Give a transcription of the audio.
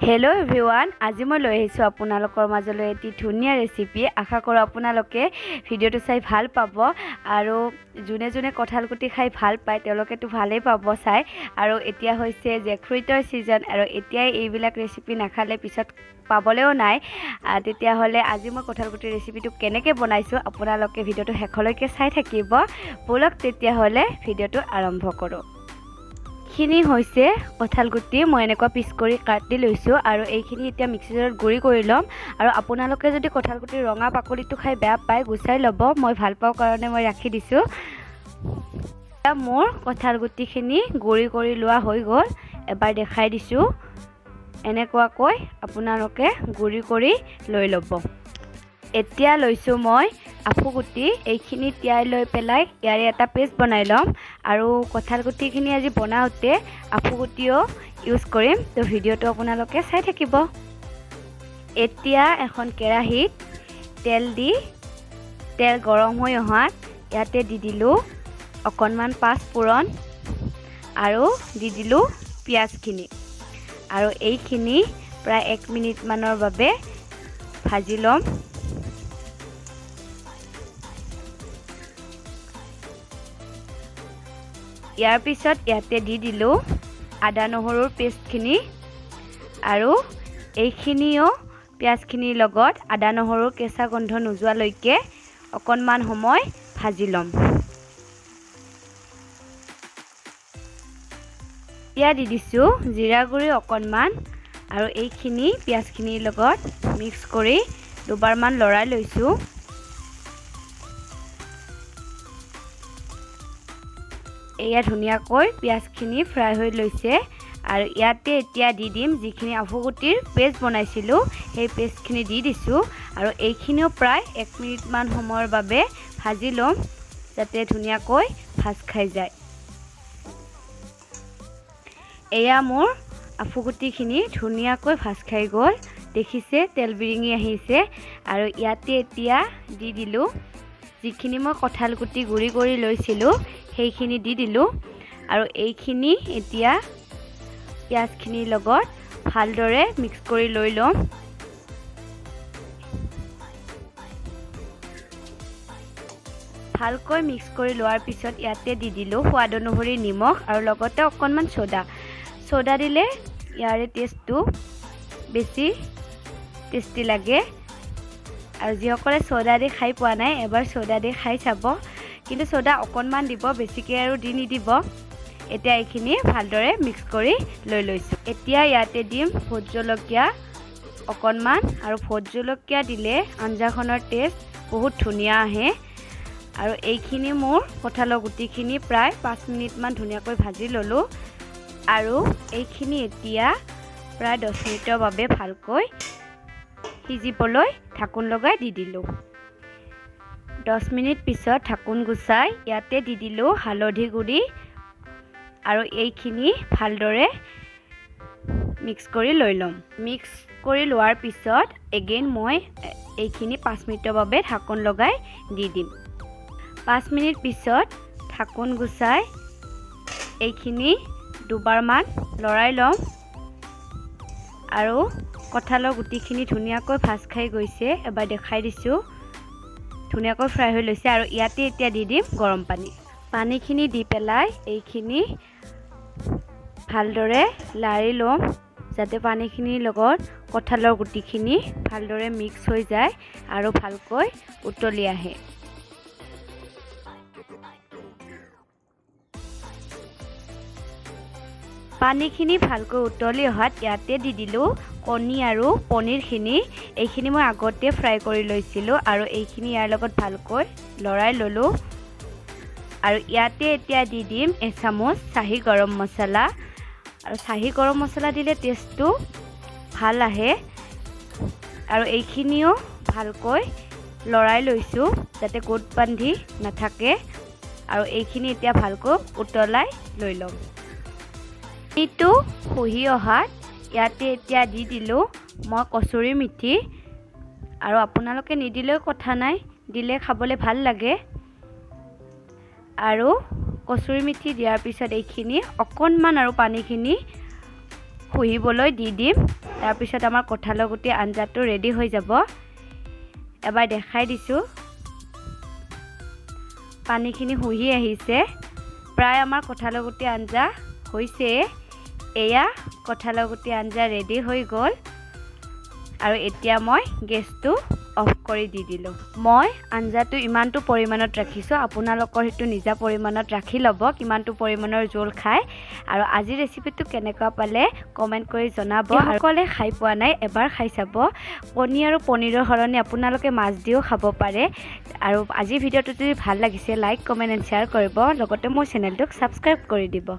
hello everyone আজি মই লৈ আহিছো আপোনালোকৰ মাজলৈ এটি ধুনীয়া ৰেচিপি আশা কৰো আপোনালোকে ভিডিওটো চাই ভাল পাব আৰু জুনে জুনে কঁঠাল গুটি খাই ভাল পায় তেওঁলোকেতো ভালেই পাব চাই আৰু এতিয়া হৈছে জেকফ্ৰুইটৰ সিজন আৰু এতিয়া এইবিলাক ৰেচিপি নাখালে পিছত পাবলেও নাই তেতিয়া হলে আজি মই কঁঠাল গুটিৰ ৰেচিপিটো কেনেকৈ বনাইছো আপোনালোকে ভিডিওটো শেষলৈকে চাই থাকিব বলক তেতিয়া হলে ভিডিওটো আৰম্ভ কৰো খিনি হৈছে কঁঠাল গুটি মই এনেকুৱা পিস কৰি কাটি লৈছো আৰু এইখিনি এতিয়া মিক্সিৰত গুৰি কৰি লম আৰু আপোনালোকে যদি কঁঠাল গুটিৰ ৰঙা পাকলিটো খাই বেয়া পায় গুছাই লব মই ভাল পাও কাৰণে মই ৰাখি দিছো এতিয়া মোৰ কঁঠাল গুটিখিনি গুৰি কৰি লোৱা হৈ গল এবাৰ দেখাই দিছো এনেকুৱাকৈ আপোনালোকে গুৰি কৰি লৈ লব এতিয়া লৈছো মই আফুগুটি এইখিনি তিয়াই লৈ পেলাই ইয়াৰে এটা পেষ্ট বনাই লম আৰু কঁঠাল গুটিখিনি আজি বনাওতে আফুগুটিও ইউজ কৰিম তো ভিডিওটো আপোনালোকে চাই থাকিব এতিয়া এখন কেৰাহীত তেল গৰম হৈ অহাত ইয়াতে দি দিলো অকণমান পাঁচফোৰণ আৰু দি দিলো পিয়াজখিনি আৰু এইখিনি প্ৰায় 1 মিনিট মানৰ বাবে ভাজি লম ইয়াৰ পিছত ইয়াতে দি দিলো আদা নহৰুৰ পেষ্টখিনি আৰু এইখিনিও পিয়াজখিনিৰ লগত আদা নহৰুৰ কেঁচা গন্ধ নোযোৱালৈকে অকণমান সময় ভাজি লম এতিয়া দি দিছো জিৰা গুৰি অকণমান আৰু এইখিনি পিয়াজখিনিৰ লগত মিক্স কৰি দুবাৰমান লৰাই লৈছো এয়া ধুনীয়াকৈ পিয়াজখিনি ফ্ৰাই হৈ লৈছে আৰু ইয়াতে এতিয়া দি দিম যিখিনি আফুগুটিৰ পেষ্ট বনাইছিলো সেই পেষ্টখিনি দি দিছো আৰু এইখিনিও প্ৰায় 1 মিনিট মান সময়ৰ বাবে ভাজি লম যাতে ধুনীয়াকৈ ভাজ খাই যায় এয়া মোৰ আফুগুটিখিনি ধুনীয়াকৈ ভাজ খাই গল দেখিছে তেল বিৰিঙি আহিছে আৰু ইয়াতে এতিয়া দি দিলো যিখিনি মই কঁঠাল গুটি গুৰি কৰি লৈছিলো সেইখিনি দি দিলো আৰু এইখিনি এতিয়া পিয়াজখিনিৰ লগত ভালদৰে মিক্স কৰি লৈ লম ভালকৈ মিক্স কৰি লোৱাৰ পিছত ইয়াতে দি দিলো সোৱাদ অনুসৰি নিমখ আৰু লগতে অকণমান সোডা দিলে ইয়াৰে টেষ্টটো বেছি টেষ্টি লাগে আৰু যিসকলে সোডা দি খাই পোৱা নাই এবাৰ সোডা দি খাই চাব কিন্তু সোডা অকণমান দিব বেছিকৈ আৰু দি নিদিব এতিয়া এইখিনি ভালদৰে মিক্স কৰি লৈ লৈছো এতিয়া ইয়াতে দিম ভোট জলকীয়া অকণমান আৰু ভোট জলকীয়া দিলে আঞ্জাখনৰ টেষ্ট বহুত ধুনীয়া আহে আৰু এইখিনি মোৰ কঁঠালৰ গুটিখিনি প্ৰায় 5 মিনিট মান ধুনীয়াকৈ ভাজি ললো আৰু এইখিনি এতিয়া প্ৰায় 10 মিনিটৰ বাবে ভালকৈ সিজিবলৈ ঢাকোন লগাই দি দিলো 10 মিনিট পিছত ঢাকোন গুছাই ইয়াতে দি দিলো হালধি গুৰি আৰু এইখিনি ভালদৰে মিক্স কৰি লৈ লম মিক্স কৰি লোৱাৰ পিছত এগেইন মই এইখিনি 5 মিনিটৰ বাবে ঢাকোন লগাই দি দিম 5 মিনিট পিছত ঢাকোন গুছাই এইখিনি দুবাৰমান লৰাই লম আৰু কঁঠালৰ গুটিখিনি ধুনীয়াকৈ ভাজ খাই গৈছে এবাৰ দেখাই দিছো ধুনীয়াকৈ ফ্ৰাই হৈ লৈছে আৰু ইয়াতে এতিয়া দি দিম গৰম পানীখিনি দি পেলাই এইখিনি ভালদৰে লাৰি লম যাতে পানীখিনিৰ লগত কঁঠালৰ গুটিখিনি ভালদৰে মিক্স হৈ যায় আৰু ভালকৈ উতলি আহে পানীখিনি ভালকৈ উতলি অহাত ইয়াতে দি দিলো কণী আৰু পনীৰখিনি এইখিনি মই আগতে ফ্ৰাই কৰি লৈছিলো আৰু এইখিনি ইয়াৰ লগত ভালকৈ লৰাই ললো আৰু ইয়াতে এতিয়া দি দিম এচামুচ চাহী গৰম মছলা আৰু চাহী গৰম মছলা দিলে টেষ্টটো ভাল আহে আৰু এইখিনিও ভালকৈ লৰাই লৈছো যাতে গোট বান্ধি নাথাকে আৰু এইখিনি এতিয়া ভালকৈ উতলাই লৈ লম এইটো খুহি অহাত ইয়াতে এতিয়া দি দিলো মই কচুৰি মিঠি আৰু আপোনালোকে নিদিলেও কথা নাই দিলে খাবলৈ ভাল লাগে আৰু কচুৰি মিঠি দিয়াৰ পিছত এইখিনি অকণমান আৰু পানীখিনি হুহিবলৈ দি দিম তাৰপিছত আমাৰ কঁঠালৰ গুটি আঞ্জাটো ৰেডি হৈ যাব এবাৰ দেখাই দিছোঁ পানীখিনি হুহি আহিছে প্ৰায় আমাৰ কঁঠালৰ গুটি আঞ্জা হৈছে এয়া কঁঠালৰ গুটি আঞ্জা ৰেডি হৈ গ'ল আৰু এতিয়া মই গেছটো অফ কৰি দি দিলোঁ মই আঞ্জাটো ইমানটো পৰিমাণত ৰাখিছোঁ আপোনালোকৰ হেতু নিজা পৰিমাণত ৰাখি ল'ব কিমানটো পৰিমাণৰ জোল খায় আৰু আজি ৰেচিপিটো কেনেকুৱা পালে কমেন্ট কৰি জনাব আৰু ক'লে খাই পোৱা নাই এবাৰ খাই চাব কণী আৰু পনীৰৰ সলনি আপোনালোকে মাছ দিও খাব পাৰে আৰু আজি ভিডিঅ'টো যদি ভাল লাগিছে লাইক কমেন্ট এণ্ড শ্বেয়াৰ কৰিব লগতে মোৰ চেনেলটোক সাবস্ক্ৰাইব কৰি দিব